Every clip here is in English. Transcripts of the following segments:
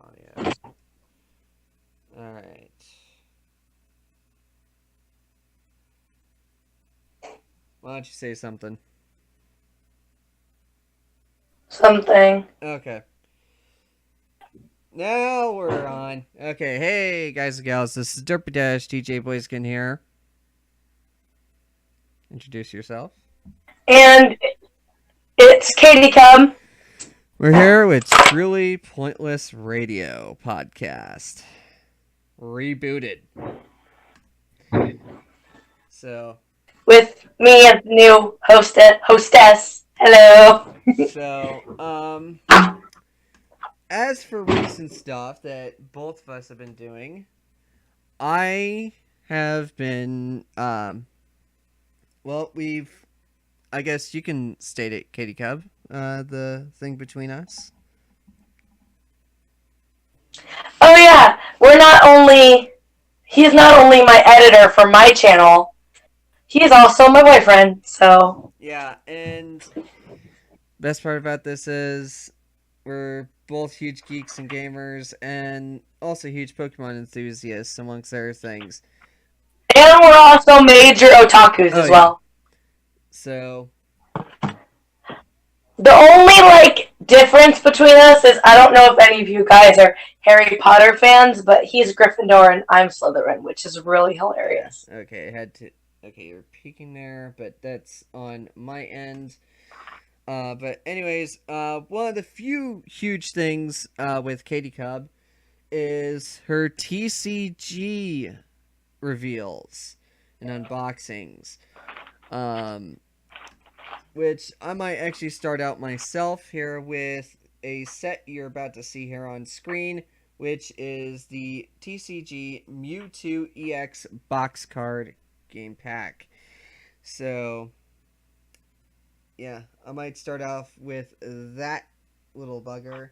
audio. Alright. Why don't you say something? Something. Okay. Now we're on. Okay, hey guys and gals, this is Derpy Dash, DJ Blaziken here. Introduce yourself. And it's Katie Cub. We're here with Truly Pointless Radio Podcast. Rebooted. So, With me as the new hostess. Hello. so, as for recent stuff that both of us have been doing, I have been, well, I guess you can state it, Katie Cub, the thing between us. Oh yeah, he's not only my editor for my channel, he is also my boyfriend, so. Yeah, and best part about this is we're both huge geeks and gamers, and also huge Pokemon enthusiasts, amongst other things. And we're also major otakus Oh as yeah, well. so The only, difference between us is I don't know if any of you guys are Harry Potter fans, but he's Gryffindor and I'm Slytherin, which is really yeah, hilarious. okay, I had to. Okay, you're peeking there, but that's on my end. But anyways, one of the few huge things with Katie Cub is her TCG reveals and unboxings. Um, which I might actually start out myself here with a set you're about to see here on screen, which is the TCG Mewtwo EX box card game pack. So, yeah, I might start off with that little bugger.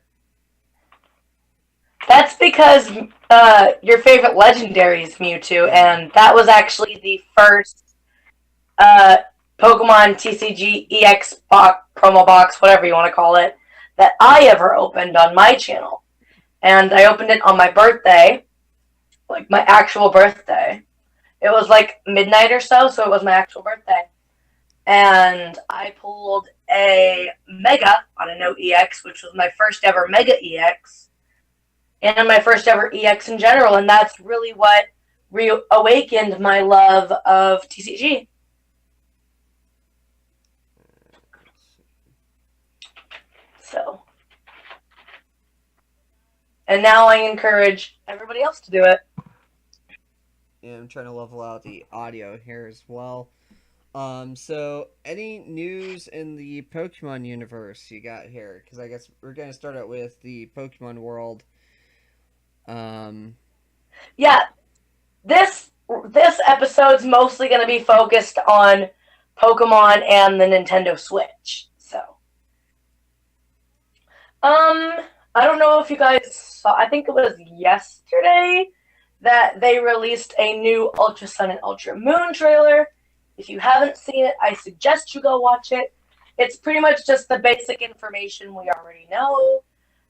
That's because your favorite legendary is Mewtwo, Yeah. and that was actually the first uh, Pokemon TCG EX box, promo box, whatever you want to call it, that I ever opened on my channel. And I opened it on my birthday, like my actual birthday. It was like midnight or so it was my actual birthday. And I pulled a Mega on a no EX, which was my first ever Mega EX and my first ever EX in general, and that's really what reawakened my love of TCG. So, and now I encourage everybody else to do it. Yeah, I'm trying to level out the audio here as well. So any news in the Pokemon universe you got here? Because I guess we're gonna start out with the Pokemon world. Um, Yeah, this episode's mostly going to be focused on Pokemon and the Nintendo Switch. So, I don't know if you guys saw. I think it was yesterday that they released a new Ultra Sun and Ultra Moon trailer. If you haven't seen it, I suggest you go watch it. It's pretty much just the basic information we already know,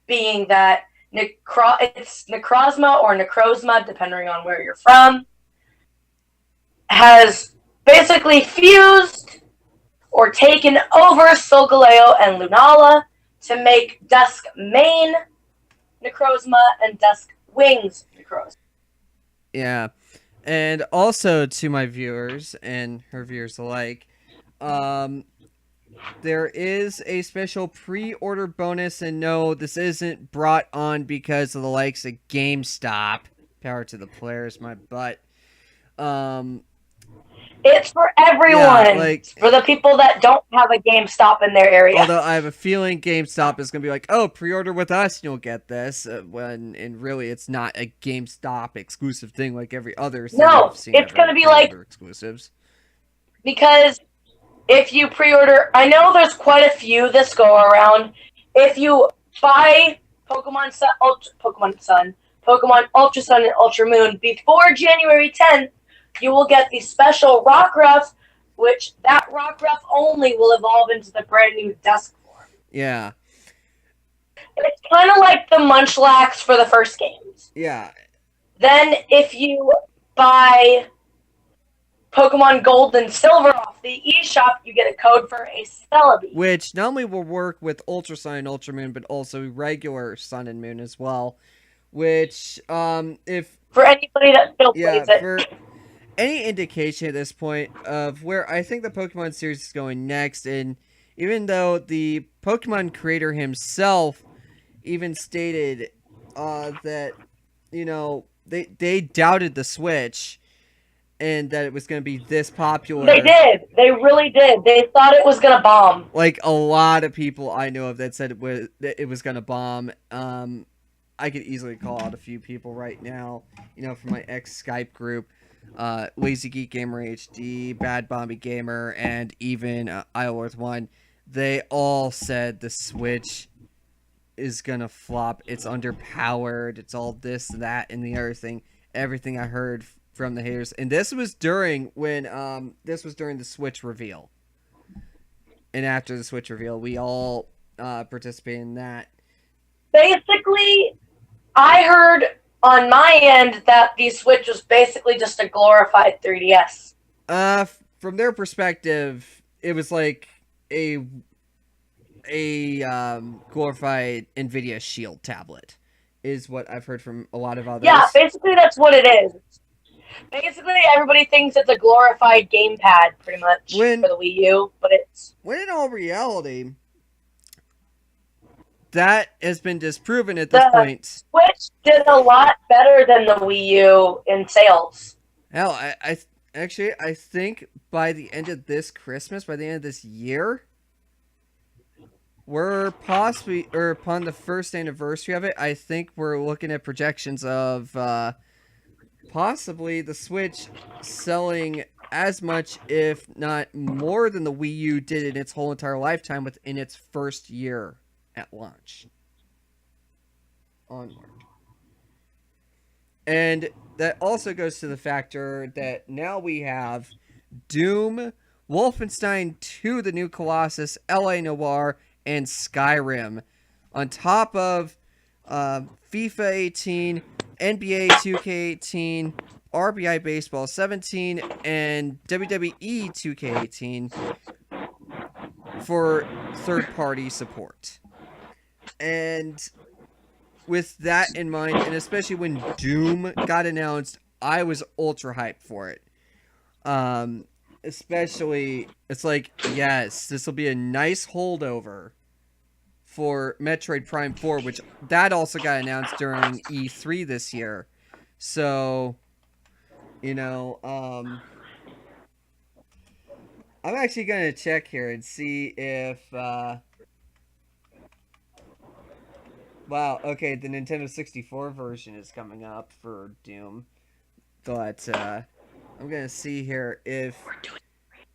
being that it's Necrozma or Necrozma, depending on where you're from, has basically fused or taken over Solgaleo and Lunala to make Dusk Mane Necrozma and Dusk Wings Necrozma. yeah, and also to my viewers and her viewers alike, um, there is a special pre-order bonus, and no, this isn't brought on because of the likes of GameStop. Power to the players, my butt. Um, It's for yeah, everyone. like It's for the people that don't have a GameStop in their area. although I have a feeling GameStop is going to be like, oh, pre-order with us and you'll get this. When and really it's not a GameStop exclusive thing like every other thing No, I've seen it's going ever to be like, pre-order exclusives. because if you pre-order, I know there's quite a few this go around. If you buy Pokemon Ultra Sun and Ultra Moon before January 10th, you will get the special Rockruff, which that Rockruff only will evolve into the brand new Dusk form. Yeah. It's kind of like the Munchlax for the first games. Yeah. Then if you buy Pokemon Gold and Silver off the eShop, you get a code for a Celebi. Which not only will work with Ultra Sun and Ultra Moon, but also regular Sun and Moon as well. Which, if... For anybody that still plays it. For any indication at this point of where I think the Pokemon series is going next, and even though the Pokemon creator himself even stated that, you know, they doubted the Switch and that it was going to be this popular. They did. They really did. They thought it was going to bomb. Like a lot of people I know of that said it was going to bomb. I could easily call out a few people right now, you know, from my ex-Skype group. Lazy Geek Gamer HD, Bad Bomby Gamer, and even Isleworth 1. They all said the Switch is gonna flop. It's underpowered. It's all this, that, and the other thing. Everything I heard from the haters, and this was during the Switch reveal. And after the Switch reveal, we all participated in that. Basically, I heard on my end that the Switch was basically just a glorified 3DS. From their perspective, it was like a glorified NVIDIA Shield tablet, is what I've heard from a lot of others. Yeah, basically that's what it is. Basically, everybody thinks it's a glorified gamepad, pretty much, for the Wii U, but it's... When in all reality, that has been disproven at this point. Switch did a lot better than the Wii U in sales. Hell, I think by the end of this Christmas, by the end of this year, we're possibly, or upon the first anniversary of it, I think we're looking at projections of possibly the Switch selling as much, if not more, than the Wii U did in its whole entire lifetime within its first year at launch. Onward. And that also goes to the factor that now we have Doom, Wolfenstein 2, The New Colossus, L.A. Noire, and Skyrim, on top of FIFA 18, NBA 2K18, RBI Baseball 17, and WWE 2K18 for third-party support. And with that in mind, and especially when Doom got announced, I was ultra hyped for it. Especially, it's like, yes, this will be a nice holdover for Metroid Prime 4, which that also got announced during E3 this year. So, you know, I'm actually going to check here and see if, wow, okay, the Nintendo 64 version is coming up for Doom. But, I'm going to see here if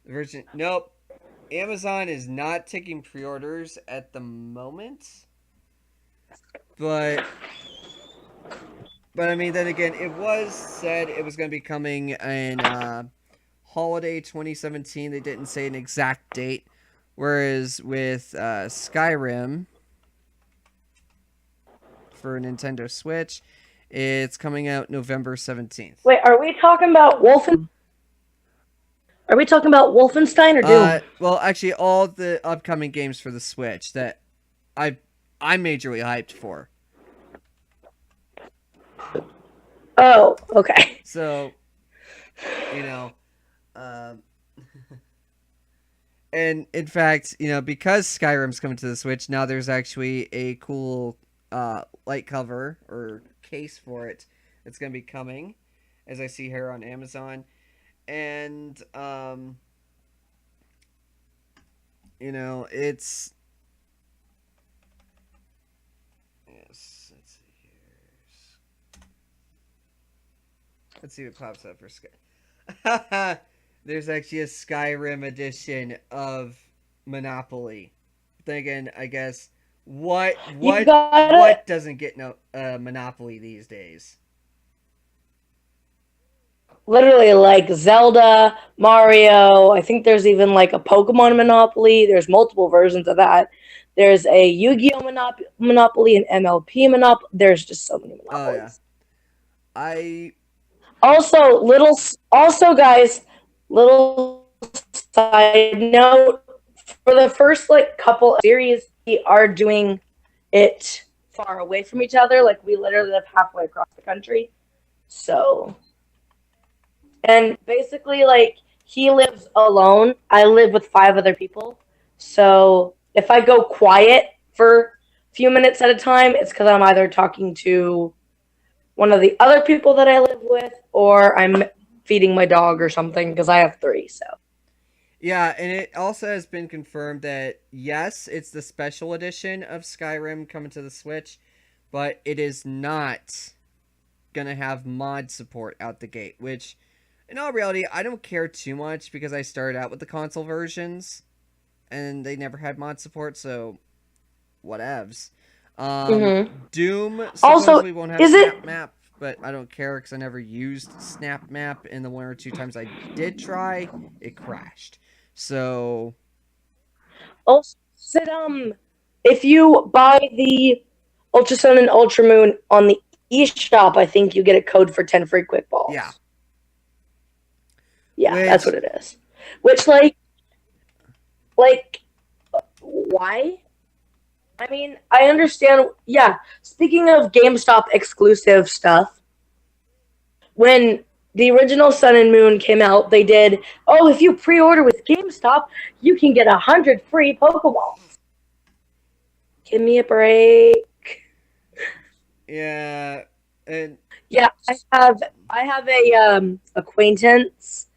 the version, nope. Amazon is not taking pre-orders at the moment. But I mean, then again, it was said it was going to be coming in holiday 2017. They didn't say an exact date. Whereas with Skyrim for Nintendo Switch, it's coming out November 17th. Wait, are we talking about Are we talking about Wolfenstein or Doom? Well, actually, all the upcoming games for the Switch that I'm majorly hyped for. Oh, okay. So, you know, and in fact, you know, because Skyrim's coming to the Switch, now there's actually a cool light cover or case for it that's going to be coming, as I see here on Amazon. And, you know, it's... Yes, let's see here. Let's see what pops up for Sky. There's actually a Skyrim edition of Monopoly. Then again, I guess, what doesn't get no Monopoly these days? Literally, like Zelda, Mario. I think there's even like a Pokemon Monopoly. There's multiple versions of that. There's a Yu-Gi-Oh Monopoly, and MLP Monopoly. There's just so many Oh yeah. monopolies. I Also, guys, little side note, for the first like couple series, we are doing it far away from each other. Like we literally live halfway across the country. So, and basically, like he lives alone. I live with five other people. So if I go quiet for a few minutes at a time, it's because I'm either talking to one of the other people that I live with, or I'm feeding my dog or something because I have three. So Yeah, and it also has been confirmed that yes, it's the special edition of Skyrim coming to the Switch, but it is not gonna have mod support out the gate, which in all reality I don't care too much because I started out with the console versions and they never had mod support, so whatevs. mm-hmm. Doom Also, supposedly won't have is snap it map, but I don't care because I never used snap map, and the one or two times I did try, it crashed. So also is it if you buy the Ultra Sun and Ultra Moon on the eShop, I think you get a code for 10 free quick balls. yeah, Yeah, that's what which it is. Which like why? I mean, I understand. Yeah, speaking of GameStop exclusive stuff, when the original Sun and Moon came out, they did, oh, if you pre-order with GameStop, you can get 100 free Pokeballs. Give me a break. yeah, and Yeah, I have a acquaintance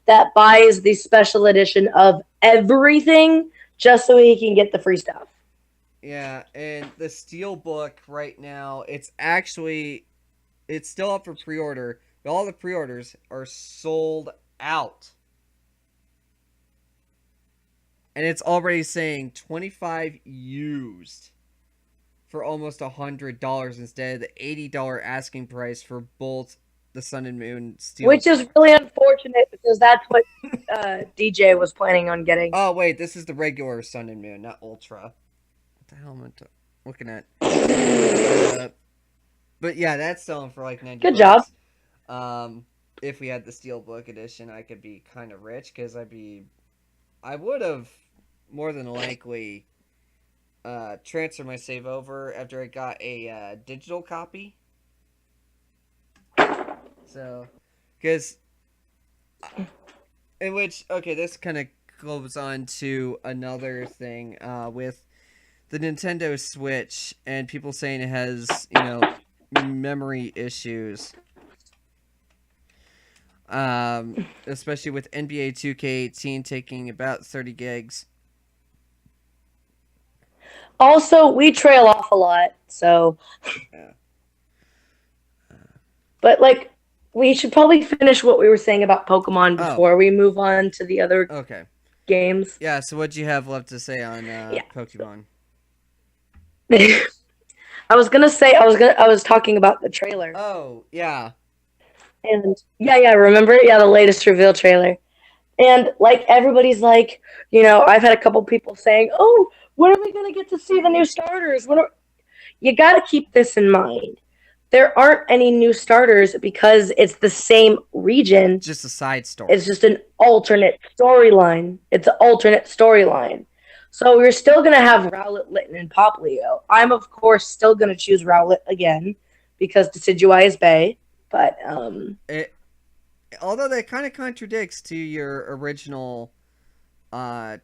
that buys the special edition of everything just so he can get the free stuff. yeah, and the Steel Book right now, it's still up for pre-order, but all the pre-orders are sold out. And it's already saying 25 used for almost $100 instead of the $80 asking price for both the Sun and Moon Steel. Which is really unfortunate because that's what DJ was planning on getting. Oh wait, this is the regular Sun and Moon, not Ultra. What the hell am I looking at? But yeah, that's selling for like 90 Good job. bucks. If we had the Steelbook edition, I could be kind of rich because I would have more than likely transferred my save over after I got a digital copy. So, because in which okay, this kind of goes on to another thing with the Nintendo Switch and people saying it has memory issues. Especially with NBA 2K18 taking about 30 gigs. Also, we trail off a lot, so. Yeah. But, like, we should probably finish what we were saying about Pokemon before we move on to the other games. Yeah, so what do you have left to say on Pokemon? I was gonna say I was talking about the trailer. Oh, yeah. And yeah, remember? Yeah, the latest reveal trailer. And like everybody's like, I've had a couple people saying, "Oh, when are we gonna get to see the new starters?" You got to keep this in mind. There aren't any new starters because it's the same region. Just a side story. It's just an alternate storyline. It's an alternate storyline. So we're still gonna have Rowlet, Litten, and Poplio. I'm of course still gonna choose Rowlet again because Decidueye is Bay. But although that kind of contradicts to your original like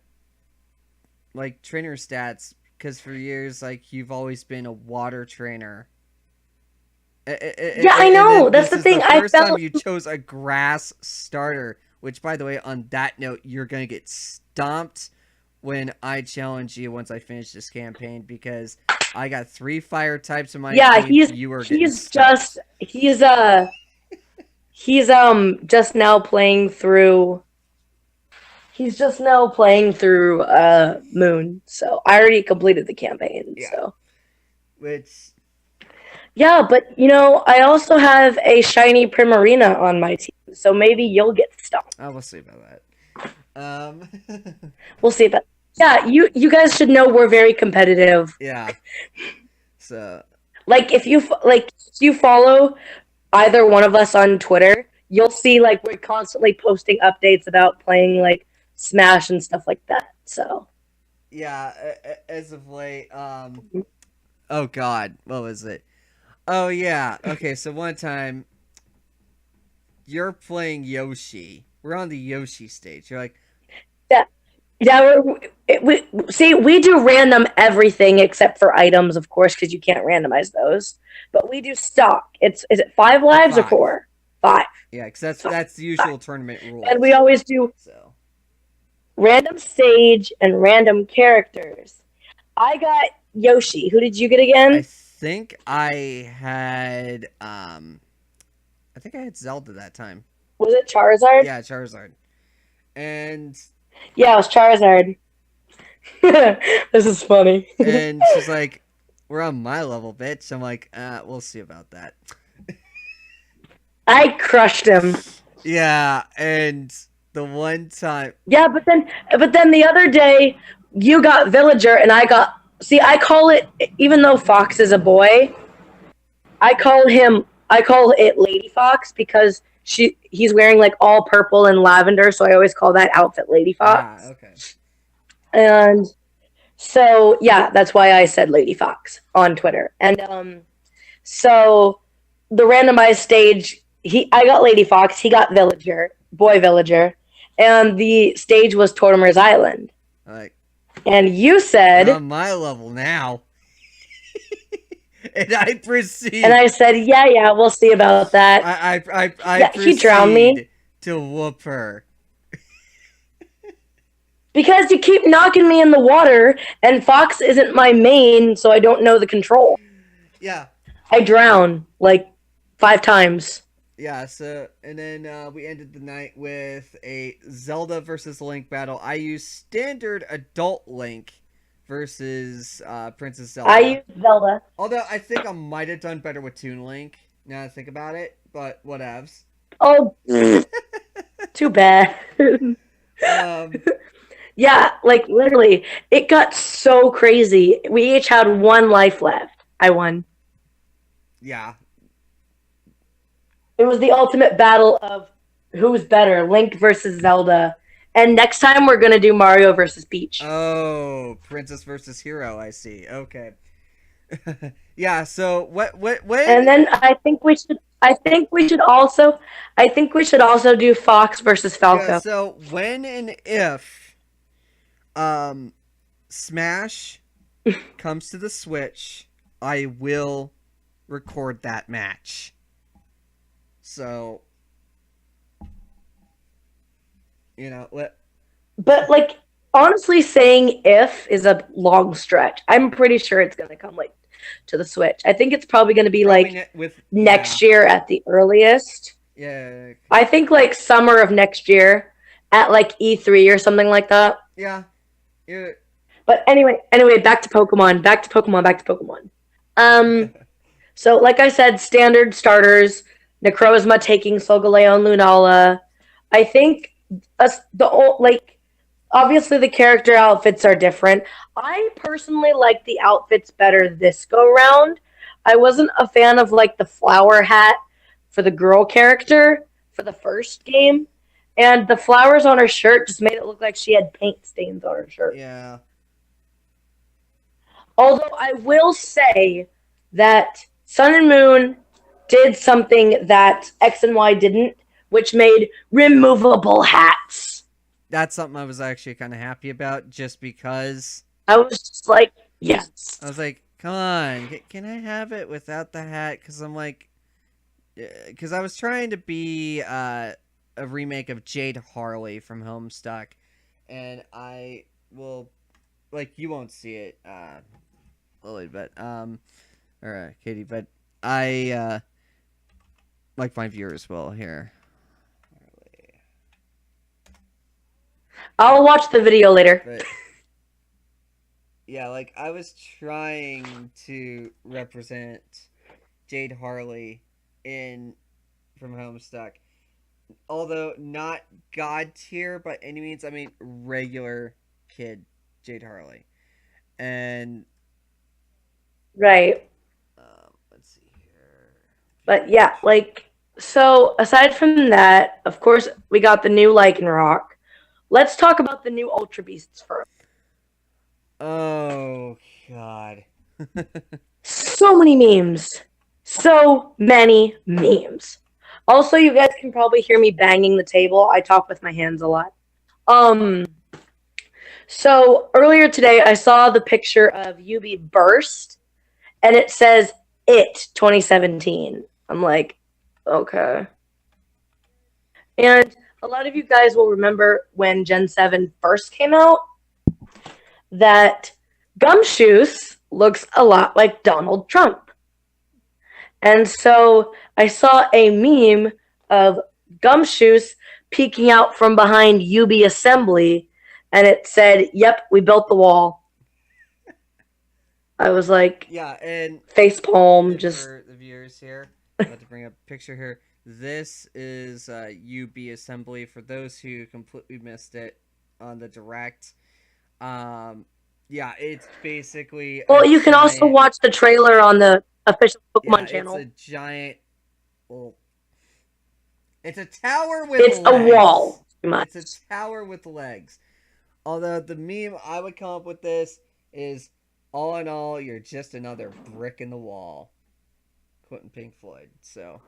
trainer stats, because for years like you've always been a water trainer. Yeah, I know. That's the thing. The first time you chose a grass starter, which by the way, on that note, you're gonna get stomped when I challenge you once I finish this campaign because I got 3 fire types in my team. He's just now playing through. He's just now playing through Moon. So I already completed the campaign. Yeah. So. Which. Yeah, but I also have a shiny Primarina on my team, so maybe you'll get stopped. We'll see about that. We'll see about. Yeah, you guys should know we're very competitive. Yeah. So Like if you follow either one of us on Twitter, you'll see like we're constantly posting updates about playing like Smash and stuff like that. So yeah, as of late, oh God, what was it? Oh yeah, okay. So one time you're playing Yoshi. We're on the Yoshi stage. You're like, yeah, yeah. We see we do random everything except for items, of course, because you can't randomize those. But we do stock. It's is it 5 lives or five. 4? 5. Yeah, because Five. that's the Five. usual tournament And we rules. always do So random stage and random characters. I got Yoshi. Who did you get I again? think I had I think I had Zelda that time. Was it Charizard? Yeah, Charizard. And Yeah, it was Charizard. This is funny. she's like, "We're on my level, bitch." I'm like, we'll see about that." I crushed him. Yeah, and the one time, Yeah, but then the other day you got Villager and I got see I call it even though Fox is a boy, I call it Lady Fox because he's wearing like all purple and lavender, so I always call that outfit Lady Fox. okay, And so yeah, that's why I said Lady Fox on Twitter. And so the randomized stage, he I got Lady Fox, he got Villager, boy Villager, and the stage was Tortimer's Island. like And you you're said, on my level now, and I and proceed. I said, yeah, yeah, we'll see about that. I Yeah, he drowned me proceed to whoop her. because you keep knocking me in the water, and Fox isn't my main, so I don't know the control. Yeah, I drown like 5 times. yeah. So and then we ended the night with a Zelda versus Link battle. I used standard adult Link versus Princess I Zelda. use Zelda. Although I think I might have done better with Toon Link. Now that I think about it, but whatevs. Oh, too bad. Um, Yeah, like literally, it got so crazy. We each had 1 life left. I won. yeah. It was the ultimate battle of who's better, Link versus Zelda. And next time we're gonna do Mario versus Peach. Oh, Princess versus Hero. I see. Okay. Yeah. So what when? And then I think we should also do Fox versus Yeah. Falco. So when and if um Smash comes to the Switch, I will record that match. So what? But like honestly saying if is a long stretch. I'm pretty sure it's gonna come like to the Switch. I think it's probably gonna be Probably like with yeah next year at the earliest. yeah I think like summer of next year at like E3 or something like that. yeah yeah. But anyway, back to Pokemon, back to Pokemon, back to Pokemon. Um, so like I said, standard starters, Necrozma taking Solgaleo and Lunala. I think like obviously the character outfits are different. I personally like the outfits better this go round. I wasn't a fan of like the flower hat for the girl character for the first game. And the flowers on her shirt just made it look like she had paint stains on her shirt. Yeah, Although I will say that Sun and Moon did something that X and Y didn't, which made removable hats. that's something I was actually kind of happy about, just because I was just like, yes. I was like, "Come on, can I have it without the hat?" Because I'm like, because I was trying to be a remake of Jade Harley from Homestuck, and I will like you won't see it, Lily, but or Katie, but I like my viewers will here. I'll watch the video later. But yeah, like I was trying to represent Jade Harley in from Homestuck, although not god tier by any means. I mean regular kid Jade Harley. And Right. let's see here. But yeah, like, so aside from that, of course, we got the new Lycan Rock. Let's talk about the new Ultra Beasts first. Oh God. So many memes. So many memes. Also, you guys can probably hear me banging the table. I talk with my hands a lot. Um, so earlier today, I saw the picture of UB Burst, and it says "It 2017." I'm like, okay. And a lot of you guys will remember when Gen 7 first came out that Gumshoes looks a lot like Donald Trump. And so I saw a meme of Gumshoes peeking out from behind UB Assembly, and it said, "Yep, we built the wall." I was like, Yeah, and face palm, just. for the viewers here, I'm about to bring up a picture here. This is UB Assembly for those who completely missed it on the direct. Um, yeah, it's basically a Well, you can also giant. watch the trailer on the official Yeah, Pokemon it's a channel. giant. Well, it's a tower with It's a legs. wall, pretty much. It's a tower with legs. Although the meme I would come up with this is, all in all, you're just another brick in the wall. Quoting Pink Floyd. So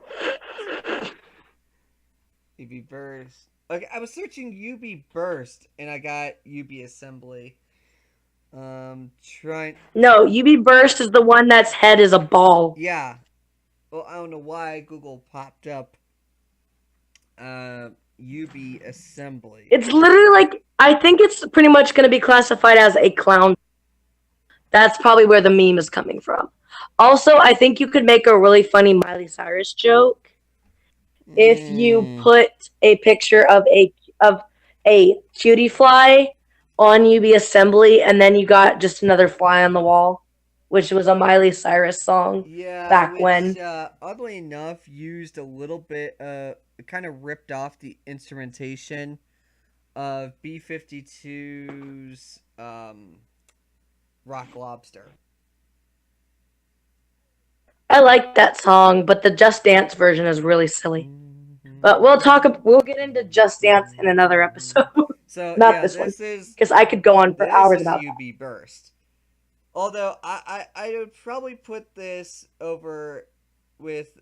UB Burst. Okay, I was searching UB Burst and I got UB Assembly. Trying. No, UB Burst is the one that's head is a ball. Yeah. Well, I don't know why Google popped up UB Assembly. It's literally like, I think it's pretty much going to be classified as a clown. That's probably where the meme is coming from. Also, I think you could make a really funny Miley Cyrus joke if you put a picture of a cutie fly on UB Assembly, and then you got just another fly on the wall, which was a Miley Cyrus song. Yeah, back which, when. Oddly enough, used a little bit, kind of ripped off the instrumentation of B-52's, Rock Lobster. I like that song, but the Just Dance version is really silly. But we'll get into Just Dance in another episode. So, Not yeah, this one, this is, because I could go on for this hours is about UB Burst. Although, I would probably put this over with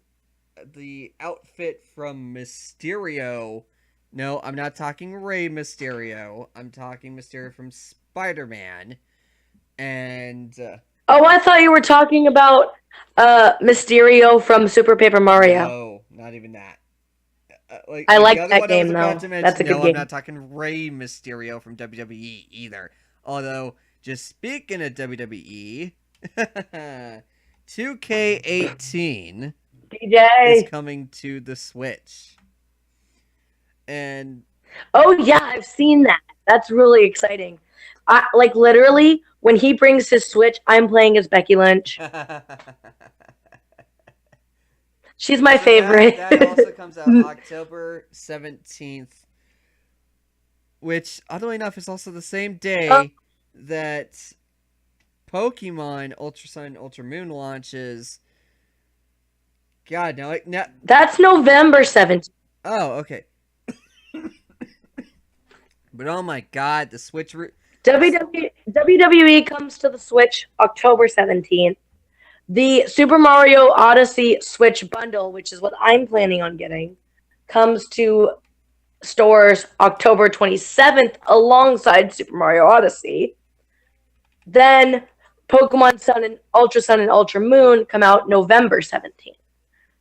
the outfit from Mysterio. No, I'm not talking Rey Mysterio. I'm talking Mysterio from Spider-Man. And Oh, I thought you were talking about Mysterio from Super Paper Mario. no, not even that. I Like the like other that one I was game about though. to mention. That's a No, good I'm game. not talking Rey Mysterio from WWE either. Although, just speaking of WWE, 2K18 is DJ. coming to the Switch. And Oh yeah, I've seen that. That's really exciting. I like literally when he brings his Switch, I'm playing as Becky Lynch. She's my favorite. That also comes out October 17th, which, oddly enough, is also the same day that Pokemon Ultra Sun and Ultra Moon launches. God, no. That's November 17th. Oh, okay. But oh my God, the Switch. WWE comes to the Switch October 17th. The Super Mario Odyssey Switch bundle, which is what I'm planning on getting, comes to stores October 27th alongside Super Mario Odyssey. Then Pokemon Sun and Ultra Moon come out November 17th.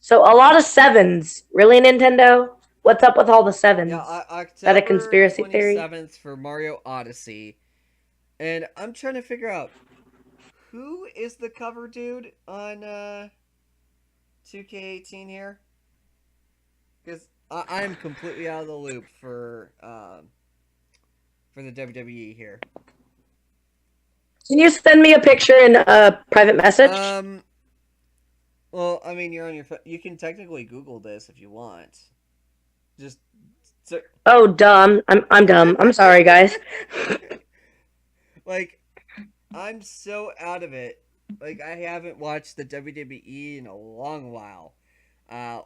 So a lot of sevens. Really, Nintendo? What's up with all the sevens? Yeah, October is that a conspiracy 27th theory? for Mario Odyssey. And I'm trying to figure out, who is the cover dude on 2K18 here? Because I'm completely out of the loop for the WWE here. Can you send me a picture in a private message? Well, I mean, you're on your phone. You can technically Google this if you want. Just. Oh, dumb. I'm dumb. I'm sorry, guys. Like, I'm so out of it. Like, I haven't watched the WWE in a long while.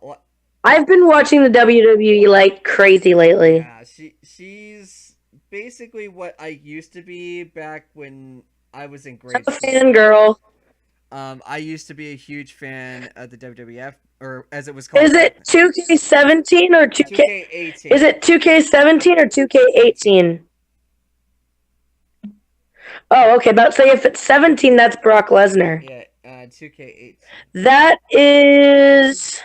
What? I've been watching the WWE like crazy lately. Yeah, she's basically what I used to be back when I was in So grade school. fangirl. I used to be a huge fan of the WWF, or as it was called Is back it then, 2K17 or 2K? Is 2K18. it 2K17 or 2K18? Oh, okay. About to say if it's 17, that's Brock Lesnar. Yeah, 2K18. That is.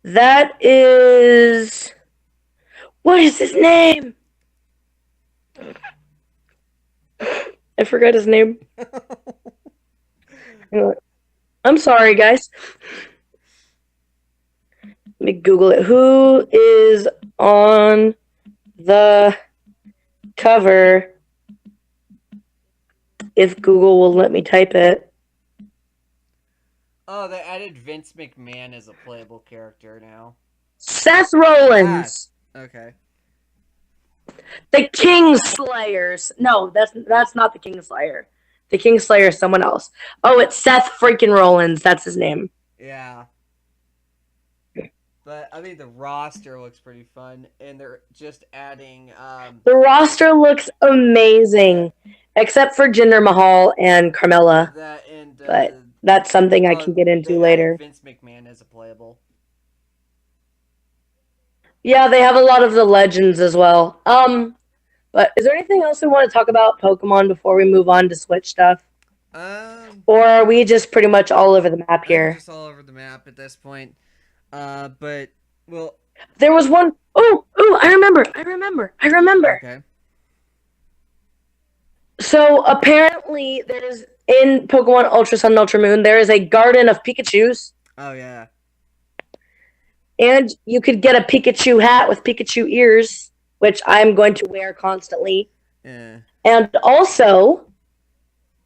That is. What is his name? I forgot his name. I'm sorry, guys. Let me Google it. Who is on the cover? If Google will let me type it. Oh, they added Vince McMahon as a playable character now. Seth Ah, Rollins. okay. The Kingslayers. No, that's not the Kingslayer. The Kingslayer is someone else. Oh, it's Seth freaking Rollins. That's his name. Yeah. But I mean, the roster looks pretty fun, and they're just adding The roster looks yeah, amazing, except for Jinder Mahal and Carmella. that and But that's something I oh, can get into they added later. Vince McMahon as a playable. Yeah, they have a lot of the legends as well. But is there anything else we want to talk about Pokemon before we move on to Switch stuff? Um, Or are we just pretty much all over the map I think we're here? just all over the map at this point. But well, There was one oh, I remember. okay. So apparently there's in Pokemon Ultra Sun and Ultra Moon, there is a garden of Pikachus. Oh yeah. And you could get a Pikachu hat with Pikachu ears, which I'm going to wear constantly. Yeah. And also,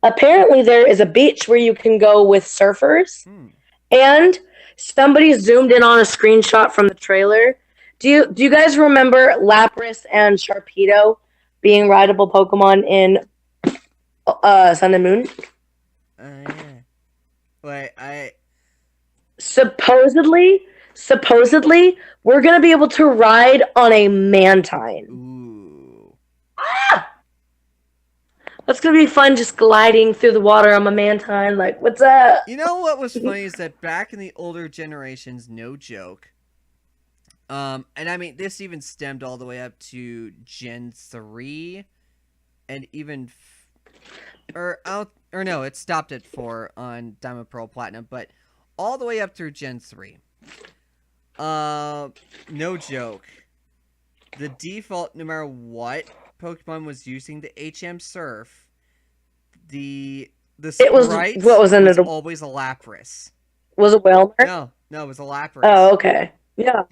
apparently there is a beach where you can go with surfers. Hmm. And somebody zoomed in on a screenshot from the trailer. Do you guys remember Lapras and Sharpedo being rideable Pokemon in Sun and Moon? Yeah. Wait, I. Supposedly, we're gonna be able to ride on a Mantine. Ooh. Ah! That's gonna be fun, just gliding through the water on my Mantine. Like, what's up? You know what was funny is that back in the older generations, no joke. And I mean, this even stemmed all the way up to Gen 3, and even, or no, it stopped at 4 on Diamond Pearl Platinum, but all the way up through Gen 3. No joke. The default, no matter what Pokemon was using the HM Surf, the It was sprite what was in was it? always a Lapras. Was it Whalmer? No, it was a Lapras. Oh, okay. Yeah.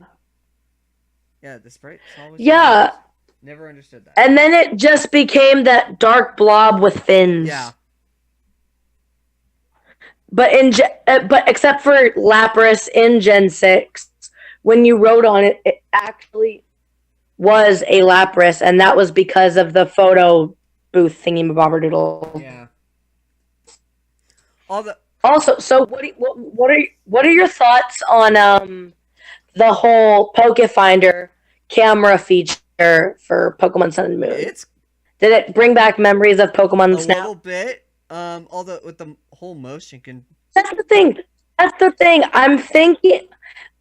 Yeah, the sprite was always Yeah. Lapras. Never understood that. And then it just became that dark blob with fins. Yeah. But but except for Lapras in Gen 6, when you rode on it, it actually was a Lapras, and that was because of the photo booth thingy bobberdoodle. Yeah. All the Also, so what are your thoughts on the whole Pokefinder camera feature for Pokemon Sun and Moon? it's Did it bring back memories of Pokemon a Snap? little bit. All the with the whole motion can. That's the thing. That's the thing. I'm thinking,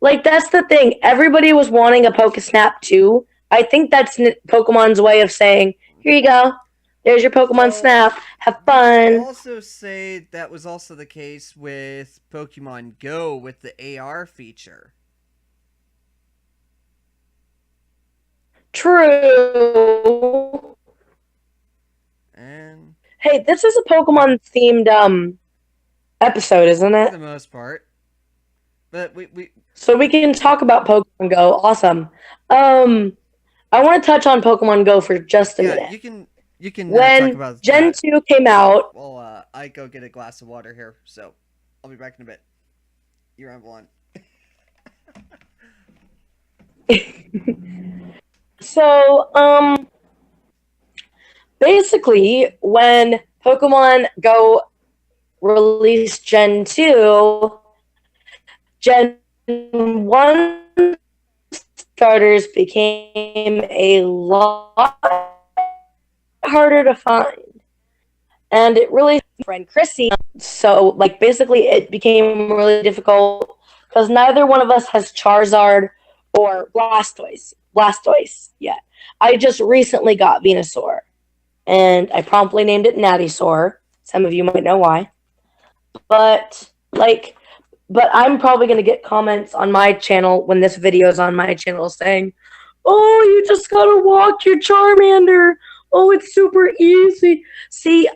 like, that's the thing. Everybody was wanting a Pokesnap too. I think that's Pokemon's way of saying, "Here you go. There's your Pokemon So, Snap. Have you could fun." also say that was also the case with Pokemon Go with the AR feature. True. And Hey, this is a Pokemon themed episode, isn't for it? the most part, but we So we can talk about Pokemon Go. Awesome. I want to touch on Pokemon Go for just a yeah, minute. you can talk When about Gen that. 2 came out, Well, I go get a glass of water here, so I'll be back in a bit. You ramble on. so basically, when Pokemon Go released Gen 2, Gen 1 starters became a lot harder to find. And it really friend Chrissy. So, like, basically, it became really difficult because neither one of us has Charizard or Blastoise yet. I just recently got Venusaur, and I promptly named it Nattysaur. Some of you might know why. But, like, but I'm probably going to get comments on my channel when this video is on my channel saying, "Oh, you just gotta walk your Charmander. Oh, it's super easy." See,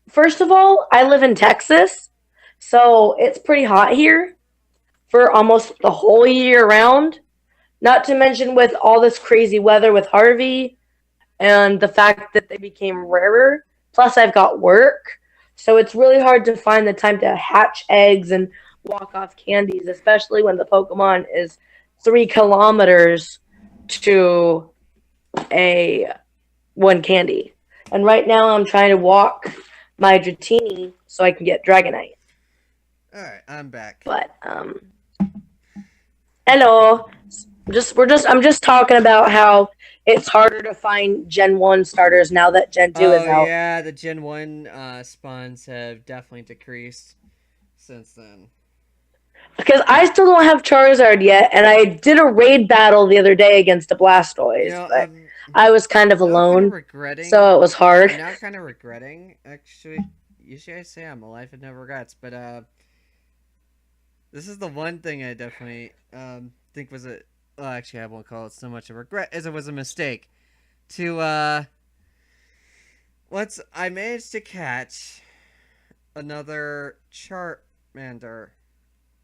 first of all, I live in Texas, so it's pretty hot here for almost the whole year round. Not to mention with all this crazy weather with Harvey and the fact that they became rarer. Plus, I've got work, so it's really hard to find the time to hatch eggs and walk off candies, especially when the Pokemon is 3 kilometers to a one candy. And right now, I'm trying to walk my Dratini so I can get Dragonite. All right, I'm back. But hello. I'm just talking about how it's harder to find Gen 1 starters now that Gen 2 is Oh out. yeah, the Gen 1 spawns have definitely decreased since then. Because I still don't have Charizard yet, and I did a raid battle the other day against a You Blastoise, know, but I was kind of now kind of alone, regretting. so it was hard. I'm now kind of regretting. Actually, usually I say I'm a life of no regrets, but this is the one thing I definitely think was a. Well, actually, I won't call it so much a regret as it was a mistake. To once I managed to catch another Charmander,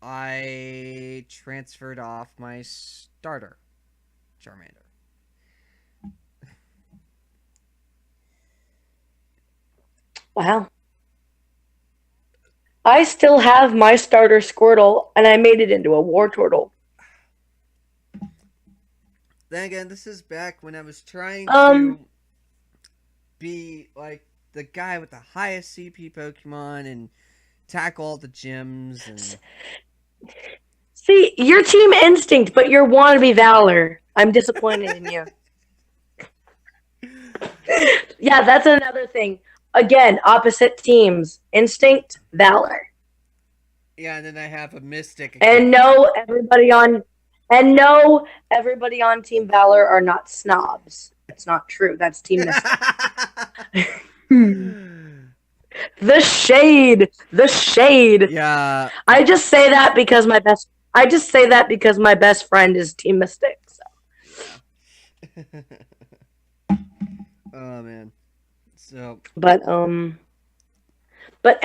I transferred off my starter Charmander. Wow. I still have my starter Squirtle, and I made it into a Wartortle. Then again, this is back when I was trying Um, to be like the guy with the highest CP Pokemon and tackle all the gyms and see, you're Team Instinct, but you're wannabe Valor. I'm disappointed in you. Yeah, that's another thing. Again, opposite teams. Instinct, Valor. yeah, and then I have a Mystic And account. no, everybody on Team Valor are not snobs. That's not true. That's Team Mystic. Hmm. The shade. The shade. Yeah. I just say that because my best friend is Team Mystic. So. Yeah. Oh man. So But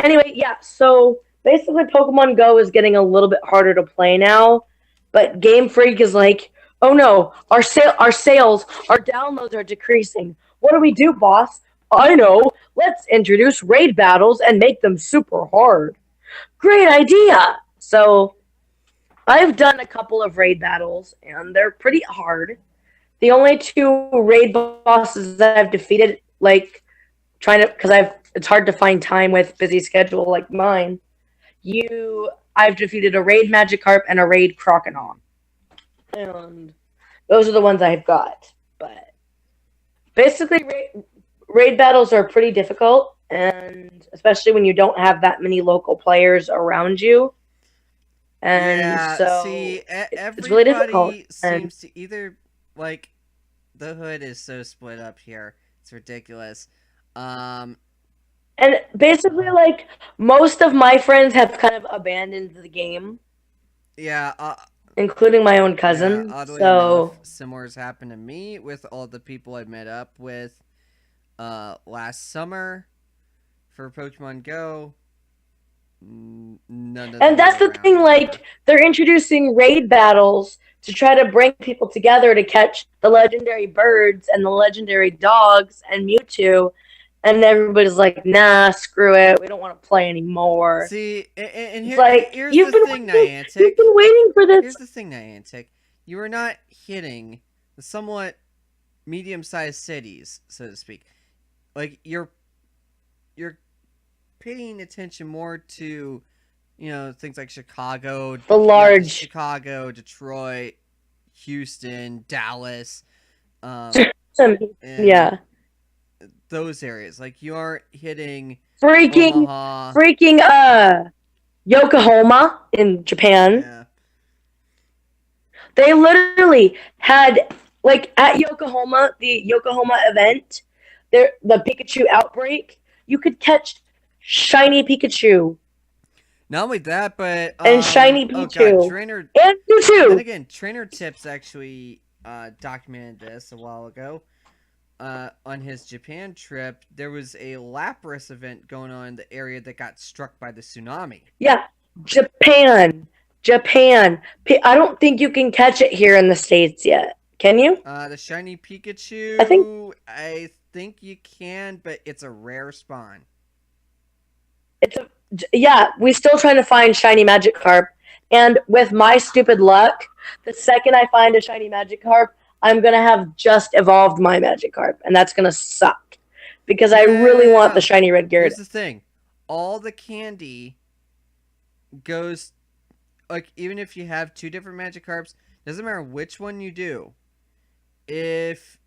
anyway, yeah, so basically Pokemon Go is getting a little bit harder to play now, but Game Freak is like, "Oh no, our sales, our downloads are decreasing. What do we do, boss? I know. Let's introduce raid battles and make them super hard." Great idea. So, I've done a couple of raid battles and they're pretty hard. The only two raid bosses that I've defeated, like trying to, because it's hard to find time with busy schedule like mine. I've defeated a raid Magikarp and a raid Croconaw, and those are the ones I've got. But basically, raid battles are pretty difficult, and especially when you don't have that many local players around you, and yeah, see, so it's really difficult. everybody And seems to either like the hood is so split up here. It's ridiculous. Um, and basically, like most of my friends have kind of abandoned the game, yeah, including my own yeah. cousin. Oddly enough, So similar has happened to me with all the people I met up with last summer for Pokemon Go. None of and them that's are the around thing, anymore. like, they're introducing raid battles to try to bring people together to catch the legendary birds and the legendary dogs and Mewtwo. And everybody's like, nah, screw it. We don't want to play anymore. See, and It's like, here's the thing, you've Niantic. been waiting for Here's this. the thing, Niantic. You are not hitting the somewhat medium-sized cities, so to speak. like you're paying attention more to things like Chicago, The not just large. Chicago, Detroit, Houston, Dallas, um, and Yeah. those areas. Like you aren't hitting Freaking, Omaha. freaking, Yokohama in Japan. Yeah. They literally had, like, at Yokohama, the Yokohama event, there, the Pikachu outbreak, you could catch shiny Pikachu Not only that, but and shiny oh god, Pichu and then Pichu. again, Trainer Tips actually documented this a while ago. On his Japan trip, there was a Lapras event going on in the area that got struck by the tsunami. Yeah, Japan, Japan. I don't think you can catch it here in the states yet. Can you? The shiny I think Pikachu, I think you can, but it's a rare spawn. it's a, yeah. We still trying to find shiny Magikarp, and with my stupid luck, the second I find a shiny Magikarp, I'm gonna have just evolved my Magikarp, and that's gonna suck because I No, no, no, really no, want the no. shiny red Here's Gyarados. the thing: all the candy goes like even if you have two different Magikarps, doesn't matter which one you do. If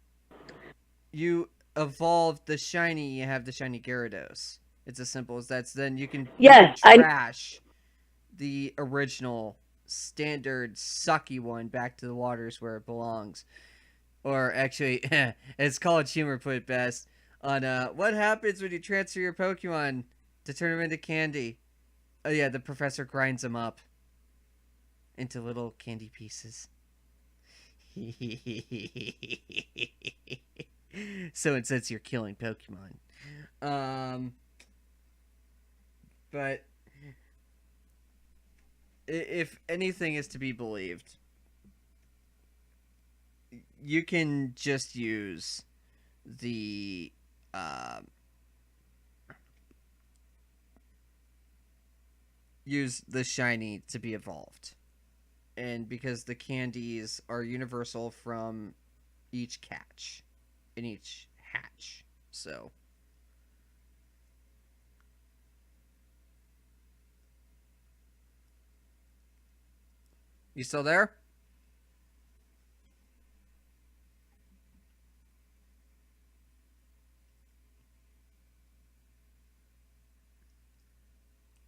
you evolve the shiny, you have the shiny Gyarados. It's as simple as that. So then you can Yes, I trash the original standard sucky one back to the waters where it belongs. Or actually, as College Humor put it best, on what happens when you transfer your Pokemon to turn them into candy. Oh yeah, the professor grinds them up into little candy pieces. So it says you're killing Pokemon. Um, but if anything is to be believed, you can just uh, use the shiny to be evolved, and because the candies are universal from each catch, in each hatch, so you still there?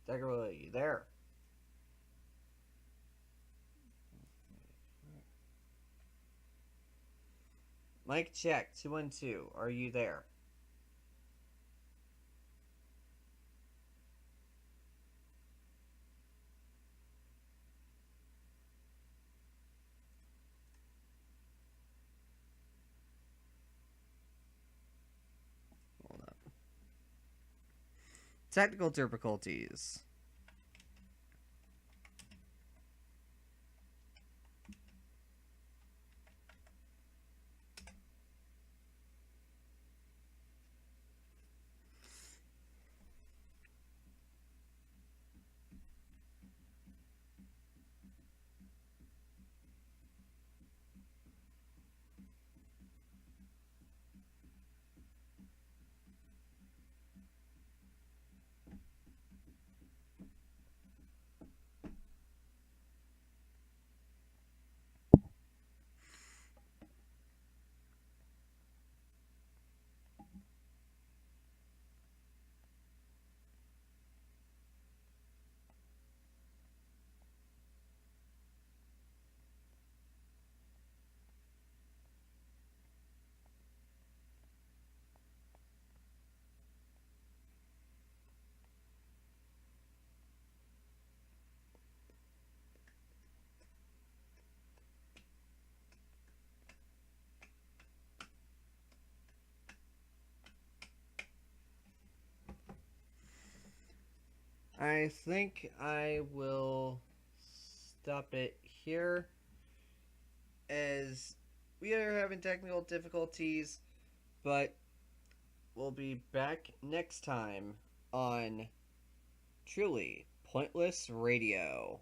Are you there? Mike check 212. Are you there? Hold up. Technical difficulties. I think I will stop it here as we are having technical difficulties, but we'll be back next time on Truly Pointless Radio.